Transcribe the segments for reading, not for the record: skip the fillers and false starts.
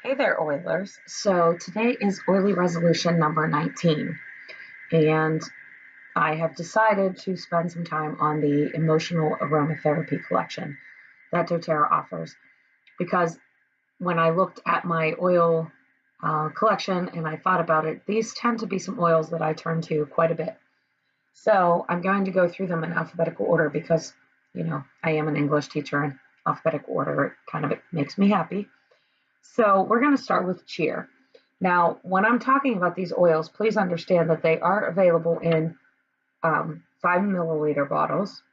Hey there, Oilers. So today is Oily Resolution number 19, and I have decided to spend some time on the emotional aromatherapy collection that doTerra offers because when I looked at my oil collection and I thought about it, these tend to be some oils that I turn to quite a bit. So I'm going to go through them in alphabetical order because, I am an English teacher and alphabetical order kind of makes me happy. So we're going to start with cheer. Now, when I'm talking about these oils, please understand that they are available in 5 milliliter bottles,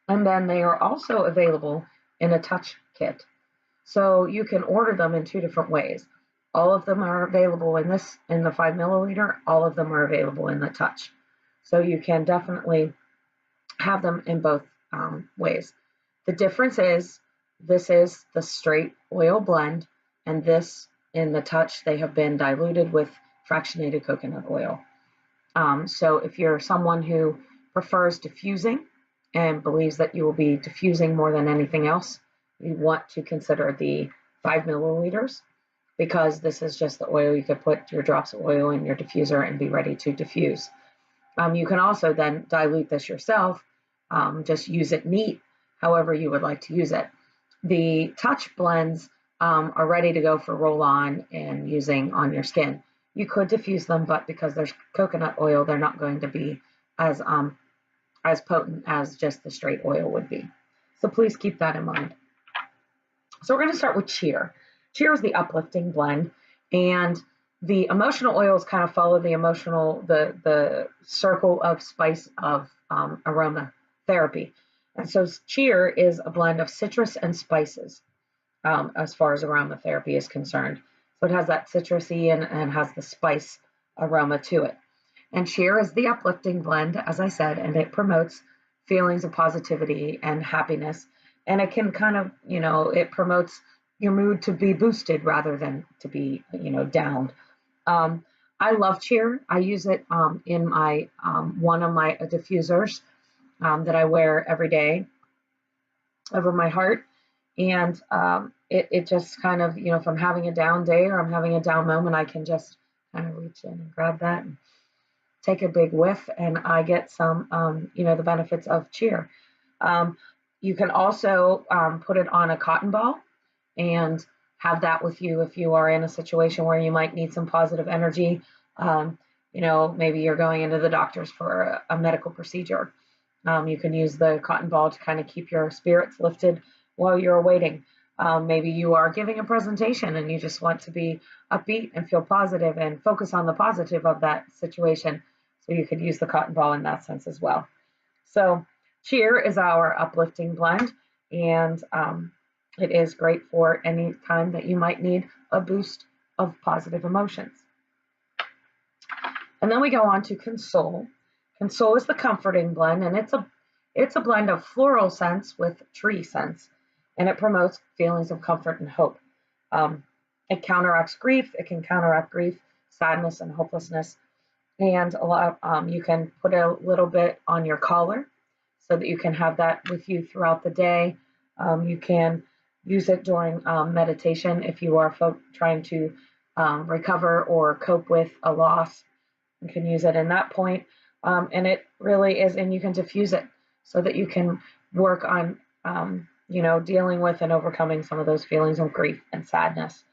and then they are also available in a touch kit. So you can order them in two different ways. All of them are available in the 5 milliliter. All of them are available in the touch. So you can definitely have them in both ways. The difference is this is the straight oil blend, and this in the touch, they have been diluted with fractionated coconut oil. So if you're someone who prefers diffusing and believes that you will be diffusing more than anything else, you want to consider the 5 milliliters because this is just the oil. You could put your drops of oil in your diffuser and be ready to diffuse. You can also then dilute this yourself, just use it neat, however you would like to use it. The touch blends are ready to go for roll-on and using on your skin. You could diffuse them, but because there's coconut oil, they're not going to be as potent as just the straight oil would be. So please keep that in mind. So we're going to start with cheer. Cheer is the uplifting blend, and the emotional oils kind of follow the circle of spice of aromatherapy. And so cheer is a blend of citrus and spices. As far as aromatherapy is concerned. So it has that citrusy and has the spice aroma to it. And cheer is the uplifting blend, as I said, and it promotes feelings of positivity and happiness. And it can kind of, it promotes your mood to be boosted rather than to be, downed. I love cheer. I use it in my one of my diffusers that I wear every day over my heart. And it just kind of, if I'm having a down day or I'm having a down moment, I can just kind of reach in and grab that and take a big whiff, and I get some, the benefits of cheer. You can also put it on a cotton ball and have that with you if you are in a situation where you might need some positive energy. Maybe you're going into the doctor's for a medical procedure. You can use the cotton ball to kind of keep your spirits lifted while you're waiting. Maybe you are giving a presentation and you just want to be upbeat and feel positive and focus on the positive of that situation. So you could use the cotton ball in that sense as well. So cheer is our uplifting blend, and it is great for any time that you might need a boost of positive emotions. And then we go on to console. Console is the comforting blend, and it's a blend of floral scents with tree scents, and it promotes feelings of comfort and hope. It counteracts grief. It can counteract grief, sadness, and hopelessness. And you can put a little bit on your collar so that you can have that with you throughout the day. You can use it during meditation if you are trying to recover or cope with a loss. You can use it in that point. And it really is, and you can diffuse it so that you can work on, dealing with and overcoming some of those feelings of grief and sadness.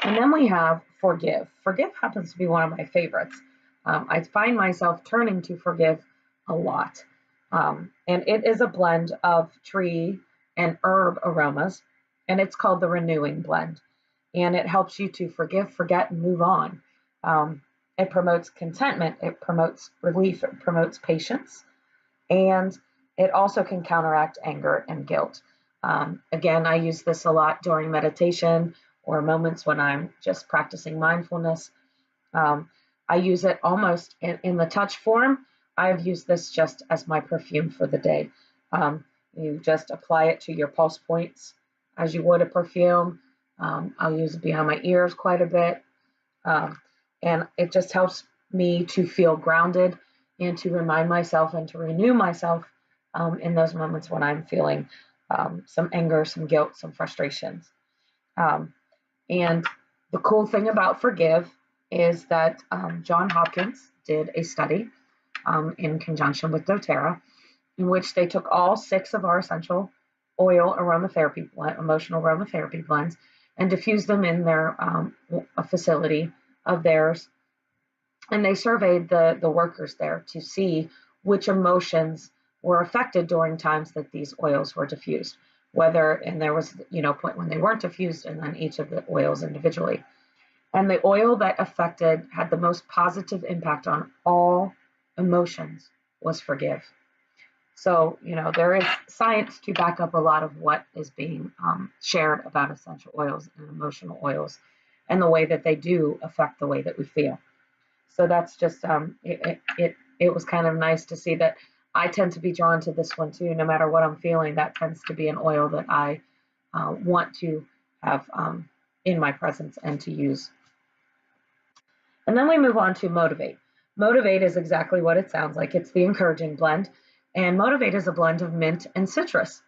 And then we have forgive. Forgive happens to be one of my favorites. I find myself turning to forgive a lot. And it is a blend of tree and herb aromas, and it's called the renewing blend. And it helps you to forgive, forget, and move on. It promotes contentment, it promotes relief, it promotes patience, and it also can counteract anger and guilt. Again, I use this a lot during meditation or moments when I'm just practicing mindfulness. I use it almost in the touch form. I've used this just as my perfume for the day. You just apply it to your pulse points as you would a perfume. I'll use it behind my ears quite a bit. And it just helps me to feel grounded and to remind myself and to renew myself in those moments when I'm feeling some anger, some guilt, some frustrations. And the cool thing about Forgive is that John Hopkins did a study in conjunction with doTerra, in which they took all 6 of our essential oil aromatherapy emotional aromatherapy blends, and diffused them in their a facility of theirs. And they surveyed the workers there to see which emotions were affected during times that these oils were diffused. And there was, point when they weren't diffused, and then each of the oils individually. And the oil that had the most positive impact on all emotions was Forgive. So, there is science to back up a lot of what is being shared about essential oils and emotional oils, and the way that they do affect the way that we feel. So that's just, it was kind of nice to see that I tend to be drawn to this one too. No matter what I'm feeling, that tends to be an oil that I want to have in my presence and to use. And then we move on to Motivate. Motivate is exactly what it sounds like. It's the encouraging blend. And Motivate is a blend of mint and citrus.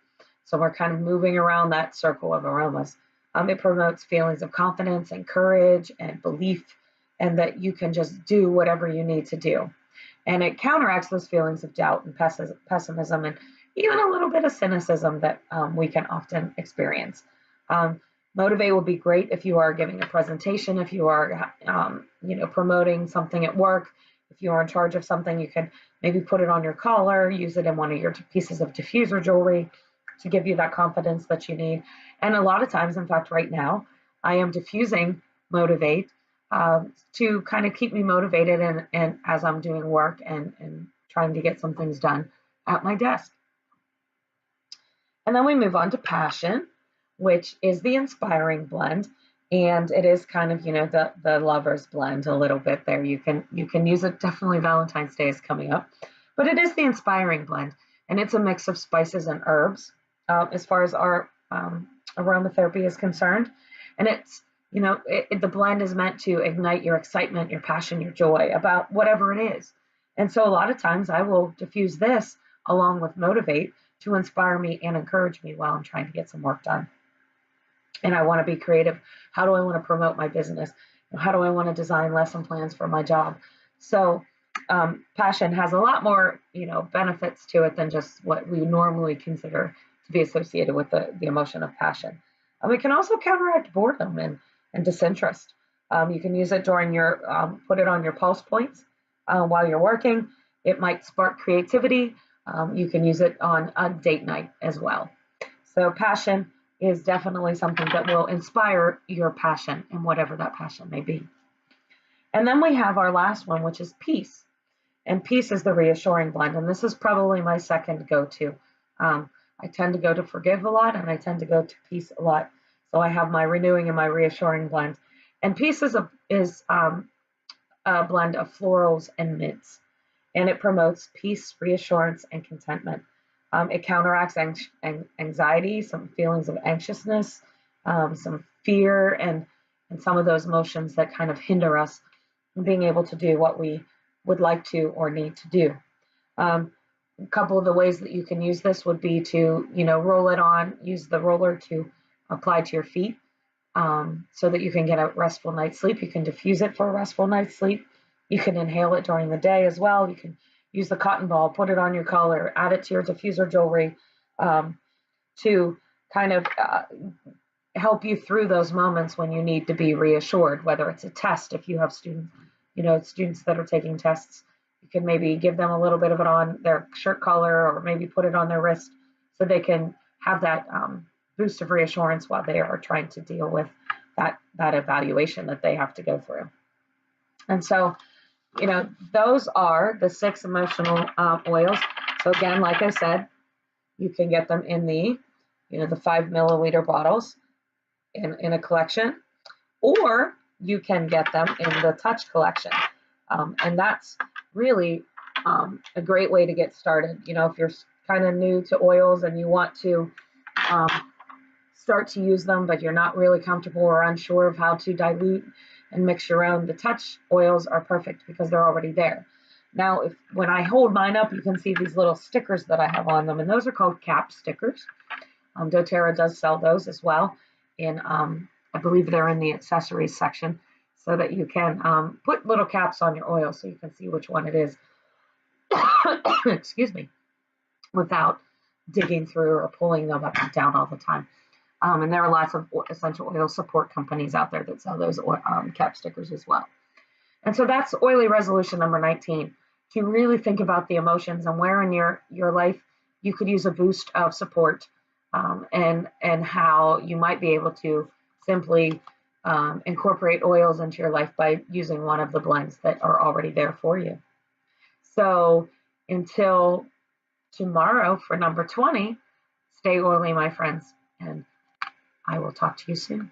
So we're kind of moving around that circle of aromas. It promotes feelings of confidence and courage and belief, and that you can just do whatever you need to do. And it counteracts those feelings of doubt and pessimism, and even a little bit of cynicism that we can often experience. Motivate will be great if you are giving a presentation, if you are, promoting something at work, if you are in charge of something. You can maybe put it on your collar, use it in one of your pieces of diffuser jewelry to give you that confidence that you need. And a lot of times, in fact, right now, I am diffusing Motivate to kind of keep me motivated and as I'm doing work and trying to get some things done at my desk. And then we move on to Passion, which is the inspiring blend. And it is kind of, the lover's blend a little bit there. You can use it. Definitely Valentine's Day is coming up, but it is the inspiring blend. And it's a mix of spices and herbs as far as our aromatherapy is concerned. And it's, the blend is meant to ignite your excitement, your passion, your joy about whatever it is. And so a lot of times I will diffuse this along with Motivate to inspire me and encourage me while I'm trying to get some work done. And I want to be creative. How do I want to promote my business? How do I want to design lesson plans for my job? So Passion has a lot more, benefits to it than just what we normally consider to be associated with the emotion of passion. It can also counteract boredom and disinterest. You can use it during put it on your pulse points while you're working. It might spark creativity. You can use it on a date night as well. So Passion is definitely something that will inspire your passion and whatever that passion may be. And then we have our last one, which is Peace. And Peace is the reassuring blend. And this is probably my second go-to. I tend to go to Forgive a lot, and I tend to go to Peace a lot. So I have my renewing and my reassuring blend. And Peace is a blend of florals and mints. And it promotes peace, reassurance, and contentment. It counteracts anxiety, some feelings of anxiousness, some fear, and some of those emotions that kind of hinder us from being able to do what we would like to or need to do. A couple of the ways that you can use this would be to, roll it on, use the roller to apply to your feet so that you can get a restful night's sleep. You can diffuse it for a restful night's sleep. You can inhale it during the day as well. You can use the cotton ball, put it on your collar, add it to your diffuser jewelry to kind of help you through those moments when you need to be reassured, whether it's a test. If you have students that are taking tests, you can maybe give them a little bit of it on their shirt collar, or maybe put it on their wrist so they can have that boost of reassurance while they are trying to deal with that evaluation that they have to go through. And so, those are the 6 emotional oils. So again, like I said, you can get them in the 5 milliliter bottles in a collection, or you can get them in the Touch collection. And that's really a great way to get started. If you're kind of new to oils and you want to start to use them, but you're not really comfortable or unsure of how to dilute and mix your own, the Touch oils are perfect because they're already there. Now, when I hold mine up, you can see these little stickers that I have on them, and those are called cap stickers. doTerra does sell those as well in I believe they're in the accessories section so that you can put little caps on your oil so you can see which one it is. Excuse me, without digging through or pulling them up and down all the time. And there are lots of essential oil support companies out there that sell those cap stickers as well. And so that's oily resolution number 19, to really think about the emotions and where in your life you could use a boost of support, and how you might be able to simply incorporate oils into your life by using one of the blends that are already there for you. So until tomorrow for number 20, stay oily, my friends, and I will talk to you soon.